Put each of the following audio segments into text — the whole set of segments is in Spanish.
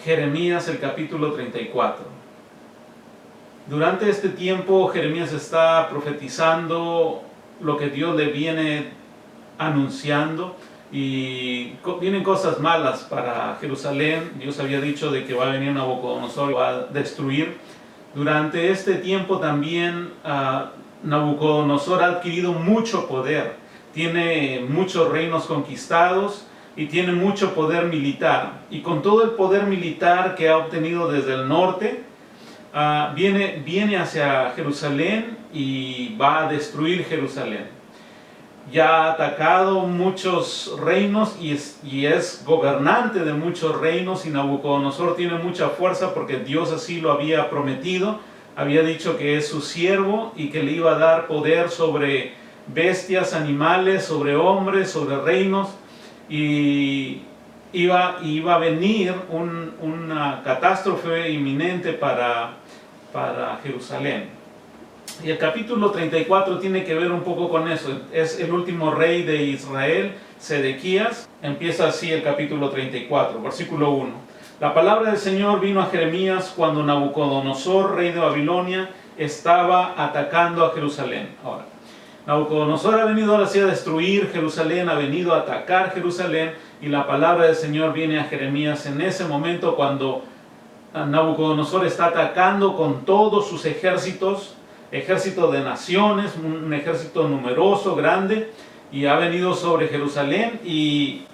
Jeremías, el capítulo 34. Durante este tiempo Jeremías está profetizando lo que Dios le viene anunciando, y vienen cosas malas para Jerusalén. Dios había dicho de que va a venir Nabucodonosor y va a destruir. Durante este tiempo también Nabucodonosor ha adquirido mucho poder, tiene muchos reinos conquistados y tiene mucho poder militar, y con todo el poder militar que ha obtenido desde el norte, viene hacia Jerusalén y va a destruir Jerusalén. Ya ha atacado muchos reinos y es gobernante de muchos reinos, y Nabucodonosor tiene mucha fuerza porque Dios así lo había prometido. Había dicho que es su siervo y que le iba a dar poder sobre bestias, animales, sobre hombres, sobre reinos, y iba a venir una catástrofe inminente para Jerusalén. Y el capítulo 34 tiene que ver un poco con eso. Es el último rey de Israel, Sedequías. Empieza así el capítulo 34, versículo 1. La palabra del Señor vino a Jeremías cuando Nabucodonosor, rey de Babilonia, estaba atacando a Jerusalén. Ahora, Nabucodonosor ha venido ahora sí a destruir Jerusalén, ha venido a atacar Jerusalén, y la palabra del Señor viene a Jeremías en ese momento cuando Nabucodonosor está atacando con todos sus ejércitos, ejército de naciones, un ejército numeroso, grande, y ha venido sobre Jerusalén y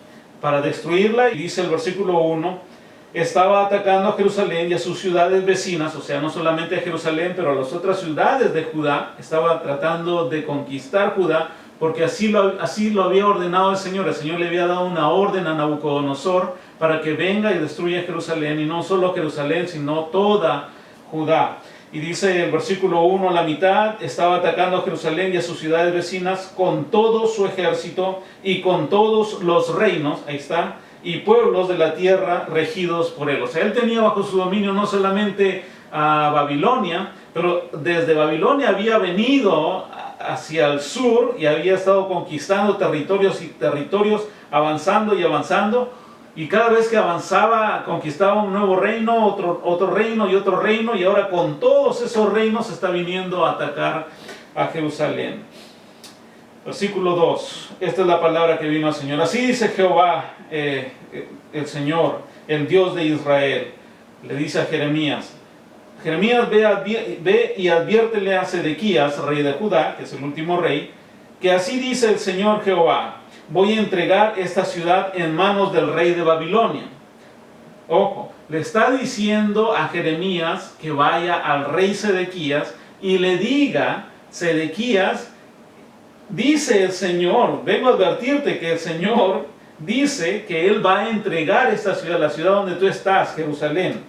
para destruirla. Y dice el versículo 1, estaba atacando a Jerusalén y a sus ciudades vecinas, o sea, no solamente a Jerusalén, pero a las otras ciudades de Judá. Estaba tratando de conquistar Judá, porque así lo había ordenado el Señor. El Señor le había dado una orden a Nabucodonosor para que venga y destruya Jerusalén, y no solo Jerusalén, sino toda Judá. Y dice el versículo 1, la mitad estaba atacando a Jerusalén y a sus ciudades vecinas con todo su ejército y con todos los reinos, ahí está, y pueblos de la tierra regidos por él. O sea, él tenía bajo su dominio no solamente a Babilonia, pero desde Babilonia había venido hacia el sur y había estado conquistando territorios y territorios, avanzando y avanzando. Y cada vez que avanzaba, conquistaba un nuevo reino, otro reino y otro reino, y ahora con todos esos reinos está viniendo a atacar a Jerusalén. Versículo 2, esta es la palabra que vino al Señor. Así dice Jehová, el Señor, el Dios de Israel, le dice a Jeremías. Jeremías, ve y adviértele a Sedequías, rey de Judá, que es el último rey, que así dice el Señor Jehová: voy a entregar esta ciudad en manos del rey de Babilonia. Ojo, le está diciendo a Jeremías que vaya al rey Sedequías y le diga: Sedequías, dice el Señor, vengo a advertirte que el Señor dice que Él va a entregar esta ciudad, la ciudad donde tú estás, Jerusalén,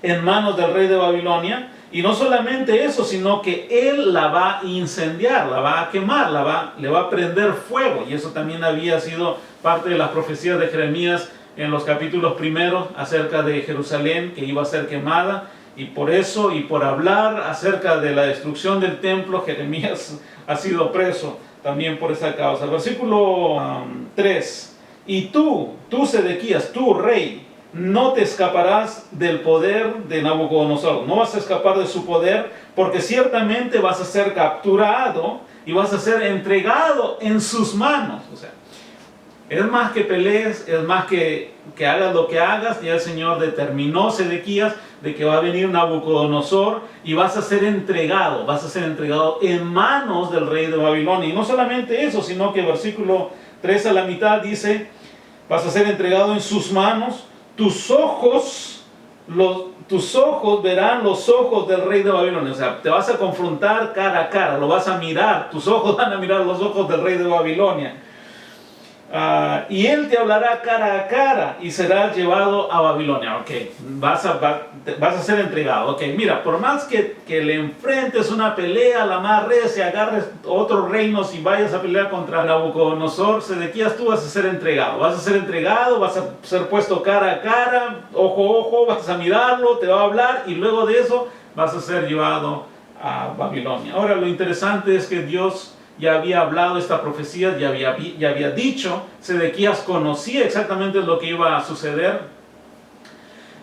en manos del rey de Babilonia. Y no solamente eso, sino que Él la va a incendiar, la va a quemar, le va a prender fuego. Y eso también había sido parte de las profecías de Jeremías en los capítulos primeros acerca de Jerusalén, que iba a ser quemada. Y por eso, y por hablar acerca de la destrucción del templo, Jeremías ha sido preso también por esa causa. Versículo 3. Y tú Sedequías, tú rey, no te escaparás del poder de Nabucodonosor. No vas a escapar de su poder, porque ciertamente vas a ser capturado y vas a ser entregado en sus manos. O sea, es más que pelees, es más que hagas lo que hagas. Ya el Señor determinó, Sedequías, de que va a venir Nabucodonosor y vas a ser entregado en manos del rey de Babilonia. Y no solamente eso, sino que versículo 3 a la mitad dice: vas a ser entregado en sus manos. Tus ojos verán los ojos del rey de Babilonia. O sea, te vas a confrontar cara a cara, lo vas a mirar, tus ojos van a mirar los ojos del rey de Babilonia. Y él te hablará cara a cara y serás llevado a Babilonia. Ok, vas a ser entregado. Ok, mira, por más que le enfrentes una pelea, la más recia, agarres otros reinos y vayas a pelear contra Nabucodonosor, Sedequías, tú vas a ser entregado. Vas a ser entregado, vas a ser puesto cara a cara, ojo a ojo, vas a mirarlo, te va a hablar, y luego de eso vas a ser llevado a Babilonia. Ahora, lo interesante es que Dios ya había hablado esta profecía, ya había dicho, Sedequías conocía exactamente lo que iba a suceder.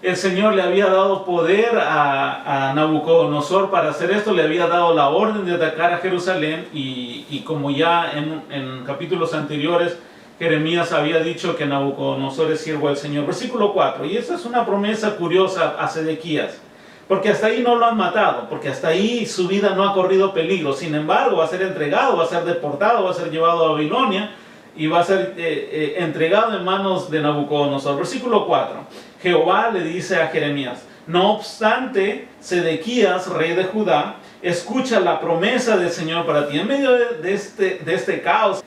el Señor le había dado poder a Nabucodonosor para hacer esto, le había dado la orden de atacar a Jerusalén y como ya en capítulos anteriores Jeremías había dicho que Nabucodonosor es siervo del Señor. Versículo 4, y esa es una promesa curiosa a Sedequías, porque hasta ahí no lo han matado, porque hasta ahí su vida no ha corrido peligro. Sin embargo, va a ser entregado, va a ser deportado, va a ser llevado a Babilonia y va a ser entregado en manos de Nabucodonosor. Versículo 4, Jehová le dice a Jeremías: no obstante, Sedequías, rey de Judá, escucha la promesa del Señor para ti. En medio de este caos,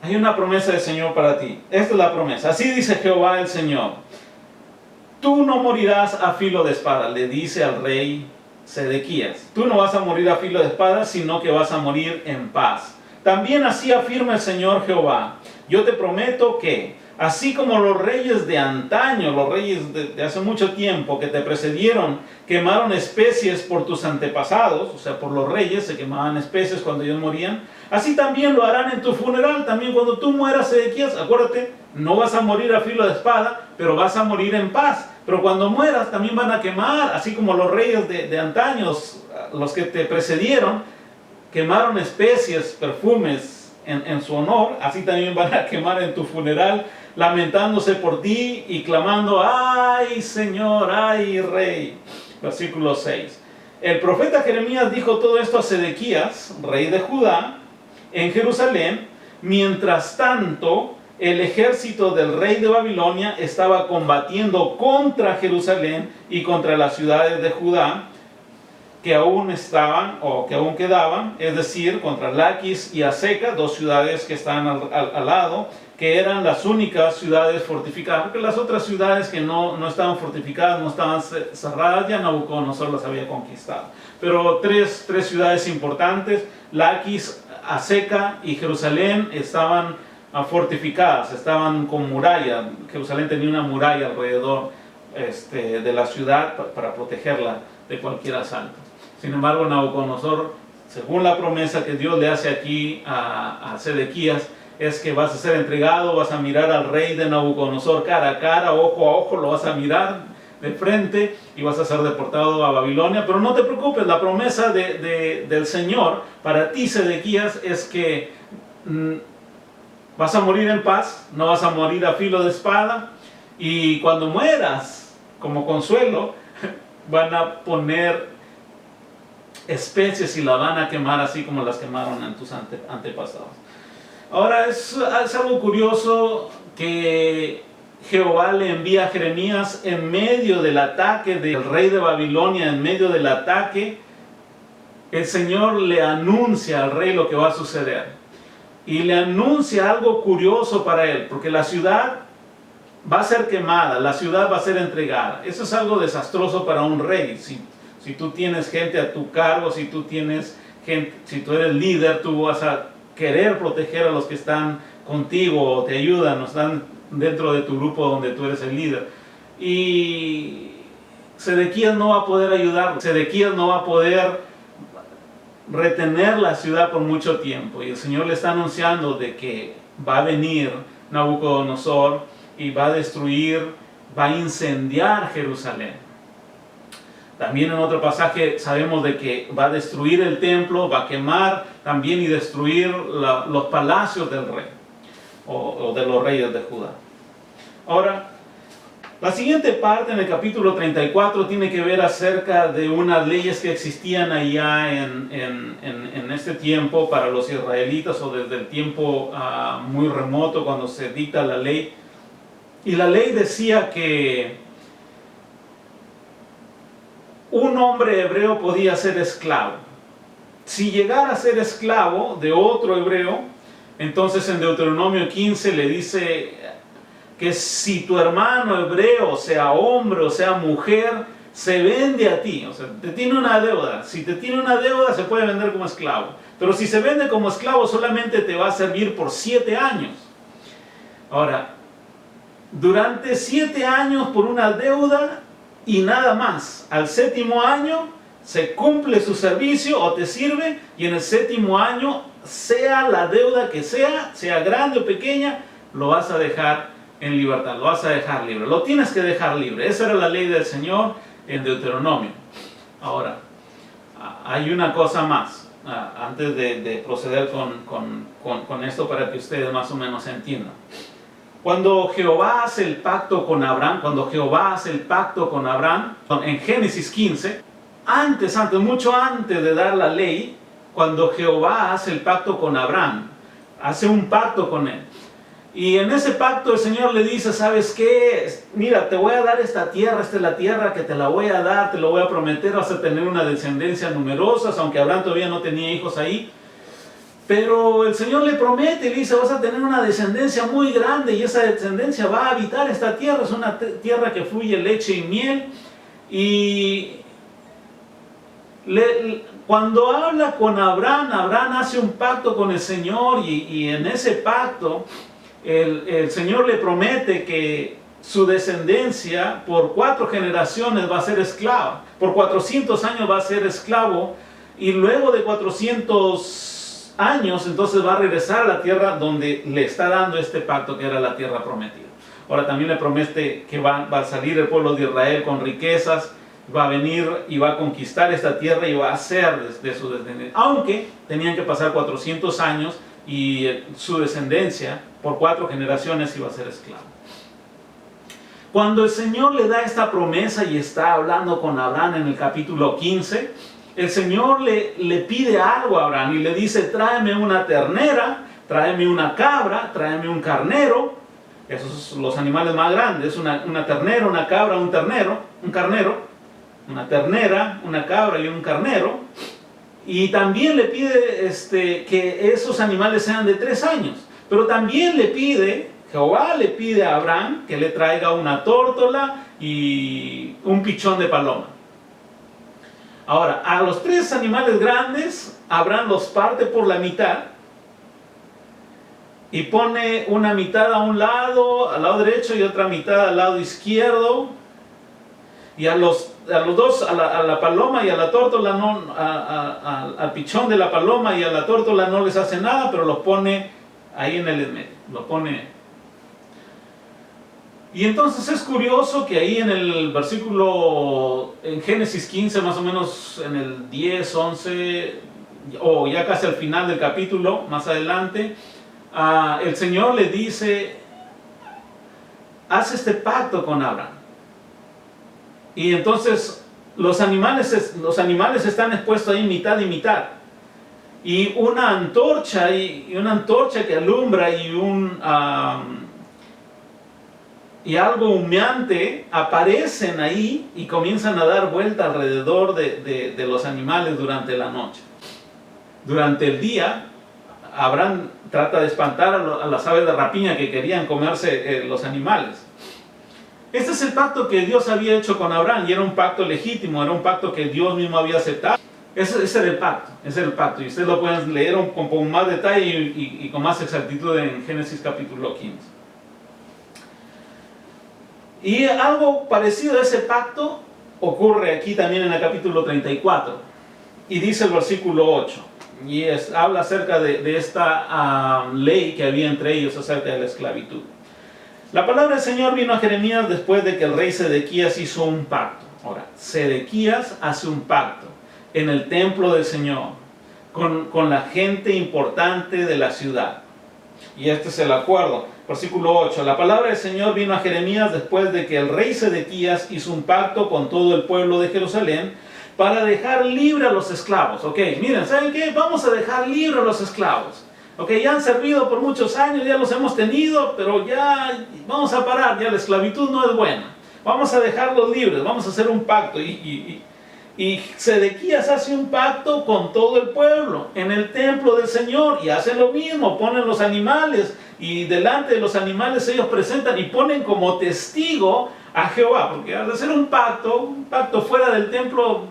hay una promesa del Señor para ti. Esta es la promesa. Así dice Jehová el Señor: tú no morirás a filo de espada, le dice al rey Sedequías. Tú no vas a morir a filo de espada, sino que vas a morir en paz. También así afirma el Señor Jehová: yo te prometo que, así como los reyes de antaño, los reyes de hace mucho tiempo que te precedieron, quemaron especies por tus antepasados, o sea, por los reyes se quemaban especies cuando ellos morían, así también lo harán en tu funeral. También cuando tú mueras, Sedequías, acuérdate, no vas a morir a filo de espada, pero vas a morir en paz. Pero cuando mueras también van a quemar, así como los reyes de antaños, los que te precedieron, quemaron especies, perfumes en su honor, así también van a quemar en tu funeral, lamentándose por ti y clamando: ¡ay, Señor! ¡Ay, Rey! Versículo 6. El profeta Jeremías dijo todo esto a Sedequías, rey de Judá, en Jerusalén. Mientras tanto, el ejército del rey de Babilonia estaba combatiendo contra Jerusalén y contra las ciudades de Judá que aún estaban o que aún quedaban, es decir, contra Laquis y Azeca, dos ciudades que están al lado, que eran las únicas ciudades fortificadas, porque las otras ciudades que no estaban fortificadas, no estaban cerradas, ya Nabucodonosor las había conquistado. Pero tres ciudades importantes, Laquis, Azeca y Jerusalén, estaban fortificadas, estaban con muralla. Jerusalén tenía una muralla alrededor de la ciudad para protegerla de cualquier asalto. Sin embargo, Nabucodonosor, según la promesa que Dios le hace aquí a Sedequías, es que vas a ser entregado, vas a mirar al rey de Nabucodonosor cara a cara, ojo a ojo, lo vas a mirar de frente y vas a ser deportado a Babilonia. Pero no te preocupes, la promesa del Señor para ti, Sedequías, es que vas a morir en paz, no vas a morir a filo de espada, y cuando mueras, como consuelo, van a poner especies y la van a quemar así como las quemaron en tus antepasados. Ahora es algo curioso que Jehová le envía a Jeremías en medio del ataque del rey de Babilonia, en medio del ataque, el Señor le anuncia al rey lo que va a suceder. Y le anuncia algo curioso para él, porque la ciudad va a ser quemada, la ciudad va a ser entregada. Eso es algo desastroso para un rey. Si tú tienes gente a tu cargo, si tú eres líder, tú vas a querer proteger a los que están contigo o te ayudan o están dentro de tu grupo donde tú eres el líder. Y Sedequías no va a poder ayudar, Sedequías no va a poder retener la ciudad por mucho tiempo. Y el Señor le está anunciando de que va a venir Nabucodonosor y va a destruir, va a incendiar Jerusalén. También en otro pasaje sabemos de que va a destruir el templo, va a quemar también y destruir los palacios del rey o de los reyes de Judá. Ahora, la siguiente parte en el capítulo 34 tiene que ver acerca de unas leyes que existían allá en este tiempo para los israelitas, o desde el tiempo muy remoto cuando se dicta la ley. Y la ley decía que un hombre hebreo podía ser esclavo. Si llegara a ser esclavo de otro hebreo, entonces en Deuteronomio 15 le dice que si tu hermano hebreo, sea hombre o sea mujer, se vende a ti, o sea, te tiene una deuda. Si te tiene una deuda, se puede vender como esclavo. Pero si se vende como esclavo, solamente te va a servir por 7 años. Ahora, durante 7 años por una deuda y nada más. Al 7º año se cumple su servicio o te sirve, y en el 7º año, sea la deuda que sea grande o pequeña, lo vas a dejar en libertad, lo vas a dejar libre, lo tienes que dejar libre. Esa era la ley del Señor en Deuteronomio. Ahora, hay una cosa más, antes de proceder con esto para que ustedes más o menos entiendan. Cuando Jehová hace el pacto con Abraham, en Génesis 15, mucho antes de dar la ley, cuando Jehová hace el pacto con Abraham, hace un pacto con él. Y en ese pacto el Señor le dice, ¿sabes qué? Mira, te voy a dar esta tierra, esta es la tierra que te la voy a dar, te lo voy a prometer, vas a tener una descendencia numerosa, aunque Abraham todavía no tenía hijos ahí. Pero el Señor le promete y le dice, vas a tener una descendencia muy grande y esa descendencia va a habitar esta tierra, es una tierra que fluye leche y miel. Y cuando habla con Abraham, Abraham hace un pacto con el Señor y en ese pacto el Señor le promete que su descendencia por 4 generaciones va a ser esclava, por 400 años va a ser esclavo y luego de 400 años entonces va a regresar a la tierra donde le está dando este pacto que era la tierra prometida. Ahora también le promete que va a salir el pueblo de Israel con riquezas, va a venir y va a conquistar esta tierra y va a ser de su descendencia, aunque tenían que pasar 400 años y su descendencia por 4 generaciones iba a ser esclavo. Cuando el Señor le da esta promesa y está hablando con Abraham en el capítulo 15, el Señor le pide algo a Abraham y le dice, tráeme una ternera, tráeme una cabra, tráeme un carnero. Esos son los animales más grandes, una ternera, una cabra, un carnero, una ternera, una cabra y un carnero. Y también le pide que esos animales sean de 3 años. Pero también Jehová le pide a Abraham que le traiga una tórtola y un pichón de paloma. Ahora, a los 3 animales grandes, Abraham los parte por la mitad y pone una mitad al lado derecho y otra mitad al lado izquierdo. Y a los dos, a la paloma y a la tórtola, al pichón de la paloma y a la tórtola no les hace nada, pero los pone ahí en el medio, lo pone. Y entonces es curioso que ahí en el versículo, en Génesis 15, más o menos en el 10, 11, o ya casi al final del capítulo, más adelante, el Señor le dice, haz este pacto con Abraham. Y entonces los animales están expuestos ahí mitad y mitad. Y una antorcha que alumbra y algo humeante aparecen ahí y comienzan a dar vuelta alrededor de los animales durante la noche. Durante el día, Abraham trata de espantar a las aves de rapiña que querían comerse los animales. Este es el pacto que Dios había hecho con Abraham y era un pacto legítimo, era un pacto que Dios mismo había aceptado. Ese era el pacto, y ustedes lo pueden leer con más detalle y con más exactitud en Génesis capítulo 15. Y algo parecido a ese pacto ocurre aquí también en el capítulo 34, y dice el versículo 8, y habla acerca de esta ley que había entre ellos acerca de la esclavitud. La palabra del Señor vino a Jeremías después de que el rey Sedequías hizo un pacto. Ahora, Sedequías hace un pacto en el templo del Señor con la gente importante de la ciudad. Y este es el acuerdo. Versículo 8. La palabra del Señor vino a Jeremías después de que el rey Sedequías hizo un pacto con todo el pueblo de Jerusalén para dejar libre a los esclavos. Ok, miren, ¿saben qué? Vamos a dejar libre a los esclavos. Ok, ya han servido por muchos años, ya los hemos tenido, pero ya vamos a parar, ya la esclavitud no es buena. Vamos a dejarlos libres, vamos a hacer un pacto. Y Sedequías hace un pacto con todo el pueblo en el templo del Señor y hace lo mismo, ponen los animales y delante de los animales ellos presentan y ponen como testigo a Jehová, porque al hacer un pacto fuera del templo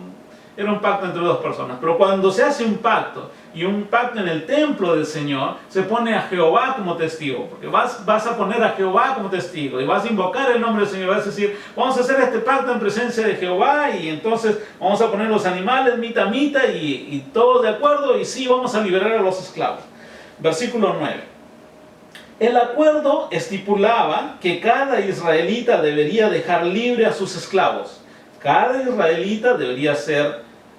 era un pacto entre 2 personas, pero cuando se hace un pacto y un pacto en el templo del Señor, se pone a Jehová como testigo, porque vas a poner a Jehová como testigo y vas a invocar el nombre del Señor, vas a decir, vamos a hacer este pacto en presencia de Jehová y entonces vamos a poner los animales mitad a mitad y todos de acuerdo y sí, vamos a liberar a los esclavos. Versículo 9. El acuerdo estipulaba que cada israelita debería dejar libre a sus esclavos. Cada israelita debería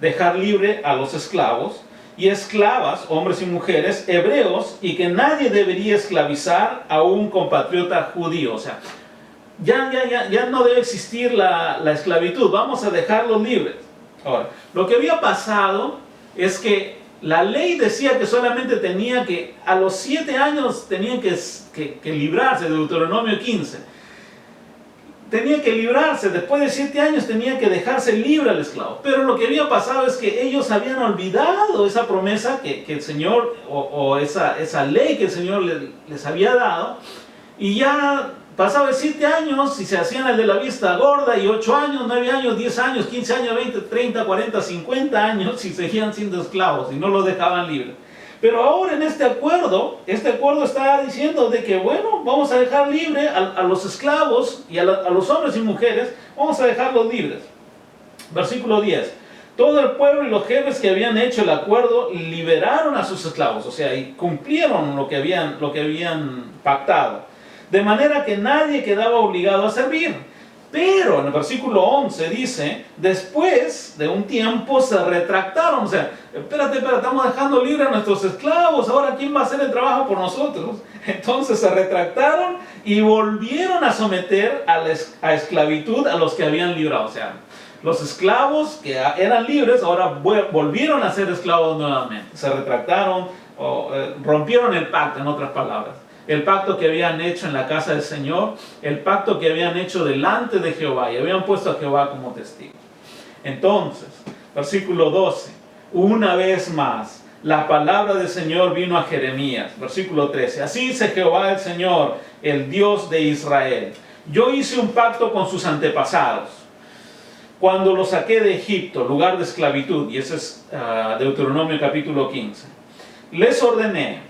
dejar libre a los esclavos y esclavas, hombres y mujeres, hebreos, y que nadie debería esclavizar a un compatriota judío. O sea, ya no debe existir la esclavitud, vamos a dejarlos libres. Ahora, lo que había pasado es que la ley decía que solamente a los 7 años tenían que librarse, de Deuteronomio 15. Tenía que librarse, después de 7 años tenía que dejarse libre al esclavo. Pero lo que había pasado es que ellos habían olvidado esa promesa que el Señor, o esa ley que el Señor les había dado, y ya pasaba de 7 años y se hacían el de la vista gorda, y 8 años, 9 años, 10 años, 15 años, 20, 30, 40, 50 años, y seguían siendo esclavos y no los dejaban libres. Pero ahora en este acuerdo está diciendo de que, bueno, vamos a dejar libre a los esclavos y a los hombres y mujeres, vamos a dejarlos libres. Versículo 10. Todo el pueblo y los jefes que habían hecho el acuerdo liberaron a sus esclavos, o sea, y cumplieron lo que habían pactado. De manera que nadie quedaba obligado a servir. Pero en el versículo 11 dice, después de un tiempo se retractaron. O sea, espérate, estamos dejando libre a nuestros esclavos, ahora ¿quién va a hacer el trabajo por nosotros? Entonces se retractaron y volvieron a someter a esclavitud a los que habían librado. O sea, los esclavos que eran libres ahora volvieron a ser esclavos nuevamente. Se retractaron, rompieron el pacto, en otras palabras. El pacto que habían hecho en la casa del Señor, el pacto que habían hecho delante de Jehová, y habían puesto a Jehová como testigo. Entonces, versículo 12, una vez más, la palabra del Señor vino a Jeremías. Versículo 13, así dice Jehová el Señor, el Dios de Israel. Yo hice un pacto con sus antepasados, cuando los saqué de Egipto, lugar de esclavitud, y ese es Deuteronomio capítulo 15. Les ordené,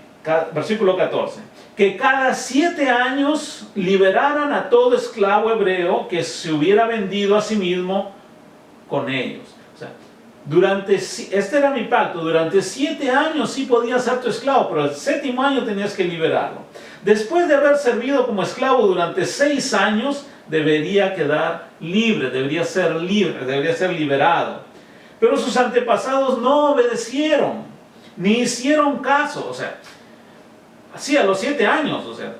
versículo 14, que cada 7 años liberaran a todo esclavo hebreo que se hubiera vendido a sí mismo con ellos. O sea, este era mi pacto, durante 7 años sí podías ser tu esclavo, pero el 7º año tenías que liberarlo. Después de haber servido como esclavo durante 6 años, debería quedar libre, debería ser liberado. Pero sus antepasados no obedecieron, ni hicieron caso. O sea, así a los 7 años, o sea,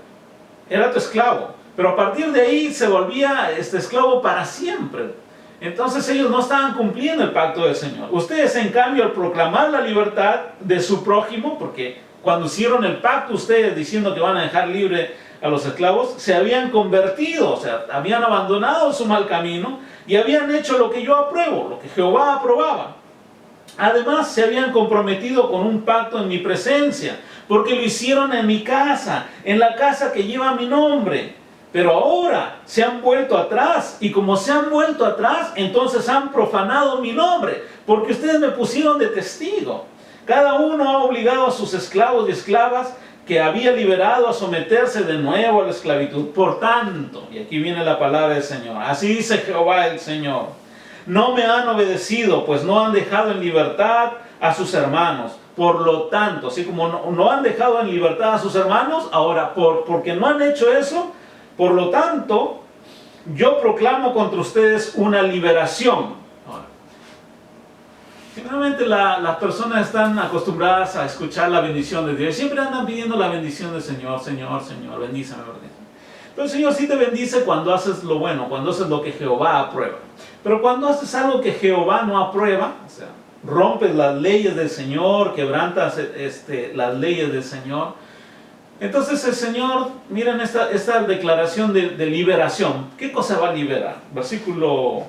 era tu esclavo. Pero a partir de ahí se volvía esclavo para siempre. Entonces ellos no estaban cumpliendo el pacto del Señor. Ustedes, en cambio, al proclamar la libertad de su prójimo, porque cuando hicieron el pacto ustedes diciendo que van a dejar libre a los esclavos, se habían convertido, o sea, habían abandonado su mal camino y habían hecho lo que yo apruebo, lo que Jehová aprobaba. Además, se habían comprometido con un pacto en mi presencia, porque lo hicieron en mi casa, en la casa que lleva mi nombre. Pero ahora se han vuelto atrás, y como se han vuelto atrás, entonces han profanado mi nombre, porque ustedes me pusieron de testigo. Cada uno ha obligado a sus esclavos y esclavas que había liberado a someterse de nuevo a la esclavitud. Por tanto, y aquí viene la palabra del Señor, así dice Jehová el Señor, no me han obedecido, pues no han dejado en libertad a sus hermanos. Por lo tanto, así como no han dejado en libertad a sus hermanos, ahora porque no han hecho eso, por lo tanto, yo proclamo contra ustedes una liberación. Ahora, generalmente las personas están acostumbradas a escuchar la bendición de Dios. Siempre andan pidiendo la bendición del Señor, Señor, Señor, bendíceme, bendíceme. Pero el Señor sí te bendice cuando haces lo bueno, cuando haces lo que Jehová aprueba. Pero cuando haces algo que Jehová no aprueba, o sea, rompes las leyes del Señor, quebrantas las leyes del Señor, entonces el Señor, miren esta declaración de liberación. ¿Qué cosa va a liberar? Versículo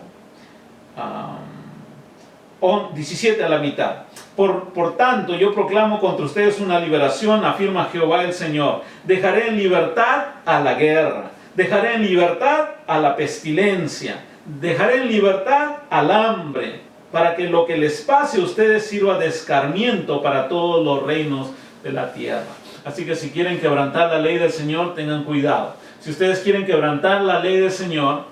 17 a la mitad. Por tanto, yo proclamo contra ustedes una liberación, afirma Jehová el Señor. Dejaré en libertad a la guerra, dejaré en libertad a la pestilencia, dejaré en libertad al hambre, para que lo que les pase a ustedes sirva de escarmiento para todos los reinos de la tierra. Así que si quieren quebrantar la ley del Señor, tengan cuidado. Si ustedes quieren quebrantar la ley del Señor,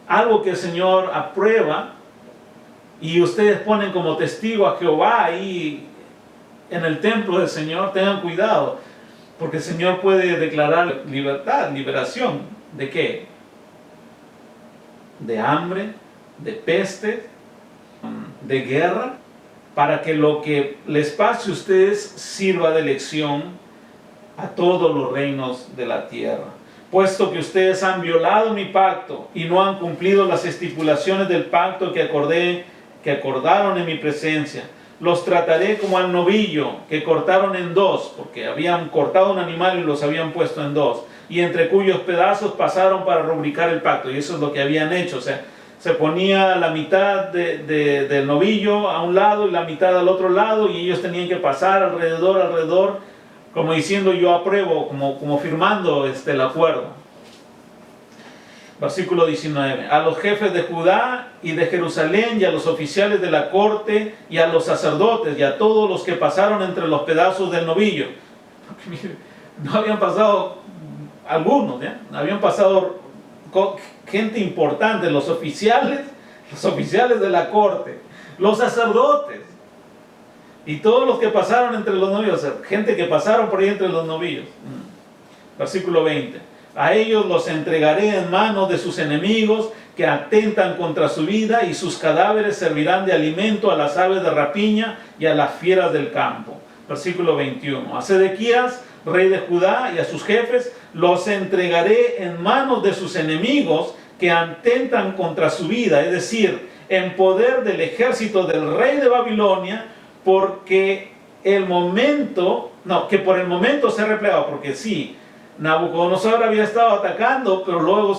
algo que el Señor aprueba, y ustedes ponen como testigo a Jehová ahí en el templo del Señor, tengan cuidado. Porque el Señor puede declarar libertad, liberación. ¿De qué? De hambre, de peste, de guerra, para que lo que les pase a ustedes sirva de lección a todos los reinos de la tierra. Puesto que ustedes han violado mi pacto y no han cumplido las estipulaciones del pacto que acordaron en mi presencia, los trataré como al novillo que cortaron en dos, porque habían cortado un animal y los habían puesto en dos, y entre cuyos pedazos pasaron para rubricar el pacto. Y eso es lo que habían hecho. O sea, se ponía la mitad del novillo a un lado y la mitad al otro lado, y ellos tenían que pasar alrededor, como diciendo yo apruebo, como firmando el acuerdo. Versículo 19. A los jefes de Judá y de Jerusalén, y a los oficiales de la corte, y a los sacerdotes, y a todos los que pasaron entre los pedazos del novillo. No habían pasado algunos, ¿ya? Habían pasado gente importante, los oficiales de la corte, los sacerdotes, y todos los que pasaron entre los novillos, gente que pasaron por ahí entre los novillos. Versículo 20. A ellos los entregaré en manos de sus enemigos que atentan contra su vida, y sus cadáveres servirán de alimento a las aves de rapiña y a las fieras del campo. Versículo 21. A Sedequías, rey de Judá, y a sus jefes los entregaré en manos de sus enemigos que atentan contra su vida, es decir, en poder del ejército del rey de Babilonia, porque por el momento se ha replegado, porque sí, Nabucodonosor había estado atacando, pero luego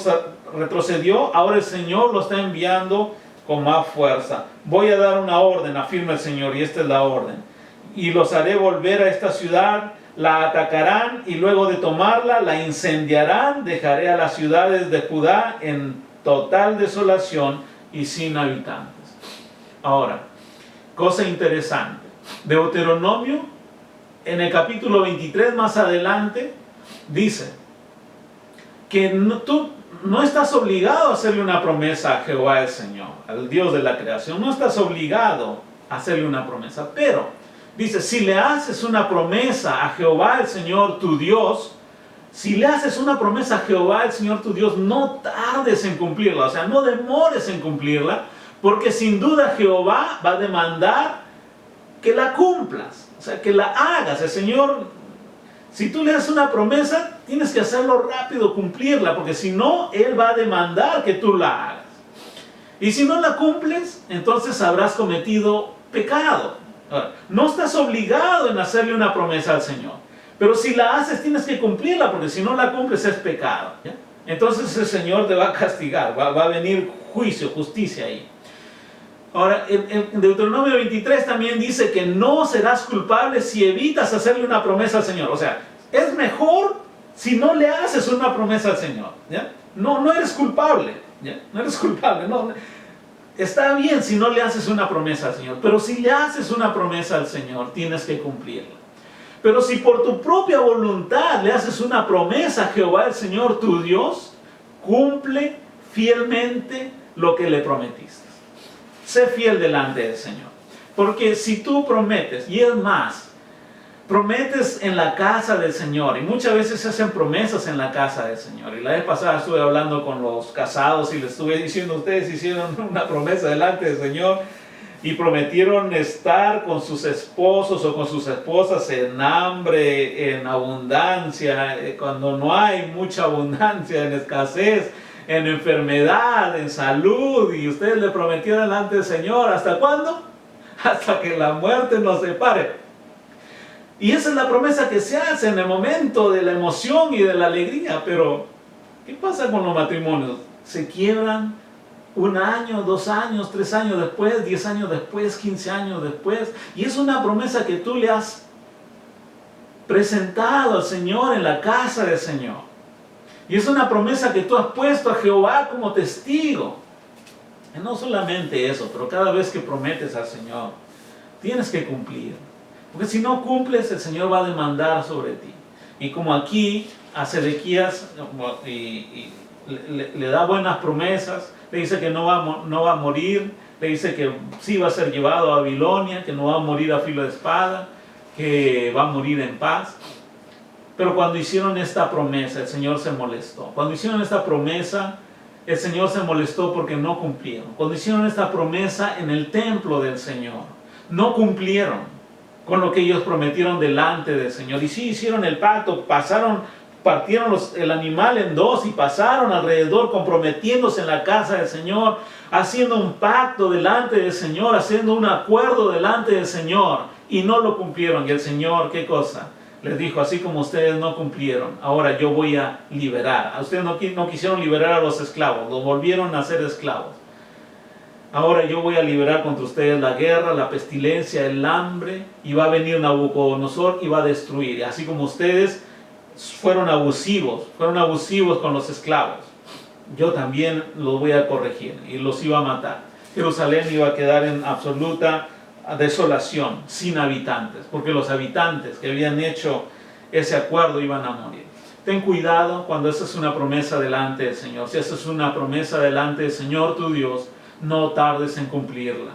retrocedió. Ahora el Señor lo está enviando con más fuerza. Voy a dar una orden, afirma el Señor, y esta es la orden. Y los haré volver a esta ciudad, la atacarán, y luego de tomarla, la incendiarán. Dejaré a las ciudades de Judá en total desolación y sin habitantes. Ahora, cosa interesante. Deuteronomio, en el capítulo 23 más adelante, dice que tú no estás obligado a hacerle una promesa a Jehová el Señor, al Dios de la creación. No estás obligado a hacerle una promesa, pero dice, si le haces una promesa a Jehová el Señor tu Dios, si le haces una promesa a Jehová el Señor tu Dios, no tardes en cumplirla, o sea, no demores en cumplirla, porque sin duda Jehová va a demandar que la cumplas, o sea, que la hagas. El Señor, si tú le das una promesa, tienes que hacerlo rápido, cumplirla, porque si no, Él va a demandar que tú la hagas. Y si no la cumples, entonces habrás cometido pecado. Ahora, no estás obligado en hacerle una promesa al Señor, pero si la haces, tienes que cumplirla, porque si no la cumples es pecado, ¿ya? Entonces el Señor te va a castigar, va a venir juicio, justicia ahí. Ahora, en Deuteronomio 23 también dice que no serás culpable si evitas hacerle una promesa al Señor. O sea, es mejor si no le haces una promesa al Señor, ¿ya? No eres culpable, ¿ya? No eres culpable, no. Está bien si no le haces una promesa al Señor, pero si le haces una promesa al Señor, tienes que cumplirla. Pero si por tu propia voluntad le haces una promesa a Jehová el Señor tu Dios, cumple fielmente lo que le prometiste. Sé fiel delante del Señor. Porque si tú prometes, y es más, prometes en la casa del Señor, y muchas veces se hacen promesas en la casa del Señor. Y la vez pasada estuve hablando con los casados y les estuve diciendo, ustedes hicieron una promesa delante del Señor y prometieron estar con sus esposos o con sus esposas en hambre, en abundancia, cuando no hay mucha abundancia, en escasez, en enfermedad, en salud, y ustedes le prometieron delante del Señor, ¿hasta cuándo? Hasta que la muerte nos separe. Y esa es la promesa que se hace en el momento de la emoción y de la alegría. Pero ¿qué pasa con los matrimonios? Se quiebran 1 año, 2 años, 3 años después, 10 años después, 15 años después, y es una promesa que tú le has presentado al Señor en la casa del Señor. Y es una promesa que tú has puesto a Jehová como testigo. Y no solamente eso, pero cada vez que prometes al Señor, tienes que cumplir. Porque si no cumples, el Señor va a demandar sobre ti. Y como aquí a Sedequías le da buenas promesas, le dice que no va a morir, le dice que sí va a ser llevado a Babilonia, que no va a morir a filo de espada, que va a morir en paz. Pero cuando hicieron esta promesa, el Señor se molestó. Cuando hicieron esta promesa, el Señor se molestó porque no cumplieron. Cuando hicieron esta promesa en el templo del Señor, no cumplieron con lo que ellos prometieron delante del Señor. Y sí hicieron el pacto, partieron el animal en dos y pasaron alrededor comprometiéndose en la casa del Señor, haciendo un pacto delante del Señor, haciendo un acuerdo delante del Señor, y no lo cumplieron. Y el Señor, ¿qué cosa? Les dijo: así como ustedes no cumplieron, ahora yo voy a liberar. A ustedes no quisieron liberar a los esclavos, los volvieron a ser esclavos. Ahora yo voy a liberar contra ustedes la guerra, la pestilencia, el hambre, y va a venir Nabucodonosor y va a destruir. Y así como ustedes fueron abusivos con los esclavos, yo también los voy a corregir y los iba a matar. Jerusalén iba a quedar en absoluta desolación, sin habitantes, porque los habitantes que habían hecho ese acuerdo iban a morir. Ten cuidado cuando esa es una promesa delante del Señor. Si esa es una promesa delante del Señor tu Dios, no tardes en cumplirla.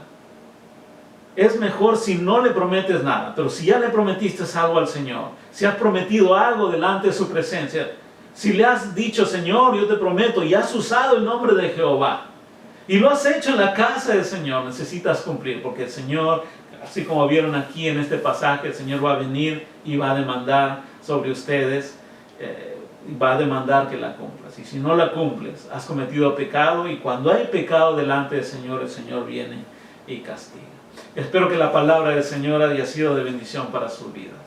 Es mejor si no le prometes nada, pero si ya le prometiste algo al Señor, si has prometido algo delante de su presencia, si le has dicho: Señor, yo te prometo, y has usado el nombre de Jehová, y lo has hecho en la casa del Señor, necesitas cumplir, porque el Señor, así como vieron aquí en este pasaje, el Señor va a venir y va a demandar sobre ustedes, va a demandar que la cumplas. Y si no la cumples, has cometido pecado, y cuando hay pecado delante del Señor, el Señor viene y castiga. Espero que la palabra del Señor haya sido de bendición para sus vidas.